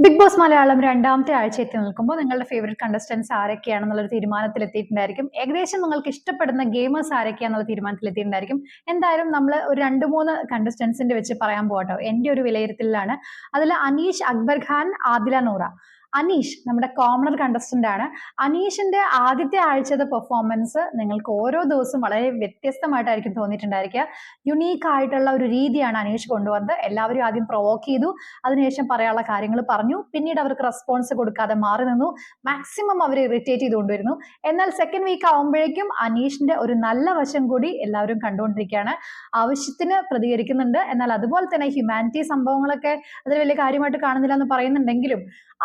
Big boss Malayalam രണ്ടാമത്തെ ആഴ്ച എത്തി നിൽക്കുമ്പോൾ നിങ്ങളുടെ ഫേവറേറ്റ് കണ്ടസ്റ്റൻസ് ആരൊക്കെയാണെന്നുള്ളൊരു തീരുമാനത്തിൽ എത്തിയിട്ടുണ്ടായിരിക്കും. ഏകദേശം നിങ്ങൾക്ക് ഇഷ്ടപ്പെടുന്ന ഗെയിമേഴ്സ് ആരൊക്കെയാണെന്നുള്ള തീരുമാനത്തിൽ എത്തിയിട്ടുണ്ടായിരിക്കും. എന്തായാലും നമ്മൾ ഒരു 2-3 കണ്ടസ്റ്റൻസിന്റെ വെച്ച് പറയാൻ പോകട്ടോ. എൻ്റെ ഒരു വിലയിരുത്തലിലാണ്. അതിൽ അനീഷ്, അക്ബർ ഖാൻ, ആദില നൂറ. അനീഷ് നമ്മുടെ കോമണർ കണ്ടസ്റ്റന്റ് ആണ്. അനീഷിന്റെ ആദ്യത്തെ ആഴ്ചത്തെ പെർഫോമൻസ് നിങ്ങൾക്ക് ഓരോ ദിവസവും വളരെ വ്യത്യസ്തമായിട്ടായിരിക്കും തോന്നിയിട്ടുണ്ടായിരിക്കുക. യുണീക്ക് ആയിട്ടുള്ള ഒരു രീതിയാണ് അനീഷ് കൊണ്ടുവന്നത്. എല്ലാവരും ആദ്യം പ്രൊവോക്ക് ചെയ്തു, അതിനുശേഷം പറയാനുള്ള കാര്യങ്ങൾ പറഞ്ഞു, പിന്നീട് അവർക്ക് റെസ്പോൺസ് കൊടുക്കാതെ മാറി നിന്നു, മാക്സിമം അവർ ഇറിറ്റേറ്റ് ചെയ്തുകൊണ്ടിരുന്നു. എന്നാൽ സെക്കൻഡ് വീക്ക് ആവുമ്പോഴേക്കും അനീഷിന്റെ ഒരു നല്ല വശം കൂടി എല്ലാവരും കണ്ടുകൊണ്ടിരിക്കുകയാണ്. ആവശ്യത്തിന് പ്രതികരിക്കുന്നുണ്ട്, എന്നാൽ അതുപോലെ തന്നെ ഹ്യൂമാനിറ്റി സംഭവങ്ങളൊക്കെ അതിൽ വലിയ കാര്യമായിട്ട് കാണുന്നില്ല എന്ന് പറയുന്നുണ്ടെങ്കിലും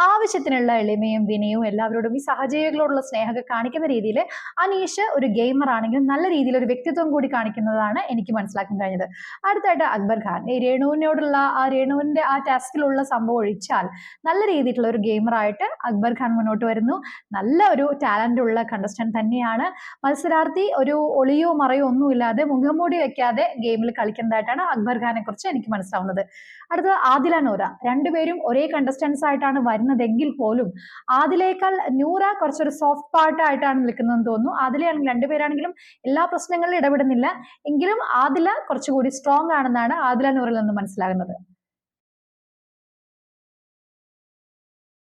ആവശ്യത്തിനുള്ള എളിമയും വിനയവും എല്ലാവരോടും ഈ സഹജീവികളോടുള്ള സ്നേഹമൊക്കെ കാണിക്കുന്ന രീതിയിൽ അനീഷ് ഒരു ഗെയിമർ ആണെങ്കിലും നല്ല രീതിയിൽ ഒരു വ്യക്തിത്വം കൂടി കാണിക്കുന്നതാണ് എനിക്ക് മനസ്സിലാക്കാൻ കഴിഞ്ഞത്. അടുത്തായിട്ട് അക്ബർ ഖാൻ, ഈ രേണുവിനോടുള്ള രേണുവിന്റെ ആ ടാസ്കിലുള്ള സംഭവം ഒഴിച്ചാൽ നല്ല രീതിയിലുള്ള ഒരു ഗെയിമറായിട്ട് അക്ബർ ഖാൻ മുന്നോട്ട് വരുന്നു. നല്ല ഒരു ടാലന്റ് ഉള്ള കണ്ടസ്റ്റന്റ് തന്നെയാണ്. മത്സരാർത്ഥി ഒരു ഒളിയോ മറയോ ഒന്നുമില്ലാതെ മുഖംമൂടി വെക്കാതെ ഗെയിമിൽ കളിക്കുന്നതായിട്ടാണ് അക്ബർ ഖാനെ കുറിച്ച് എനിക്ക് മനസ്സിലാവുന്നത്. അടുത്തത് ആദില നൂറ. രണ്ടുപേരും ഒരേ കണ്ടസ്റ്റൻസ് ആയിട്ടാണ് വരുന്നതെങ്കിൽ പോലും ആദിലേക്കാൾ നൂറ കുറച്ചൊരു സോഫ്റ്റ് പാർട്ട് ആയിട്ടാണ് നിൽക്കുന്നതെന്ന് തോന്നുന്നു. ആദിലയാണെങ്കിലും രണ്ടുപേരാണെങ്കിലും എല്ലാ പ്രശ്നങ്ങളിലും ഇടപെടുന്നില്ല, എങ്കിലും ആദില കുറച്ചുകൂടി സ്ട്രോങ് ആണെന്നാണ് ആദില നൂറിൽ നിന്ന് മനസ്സിലാകുന്നത്.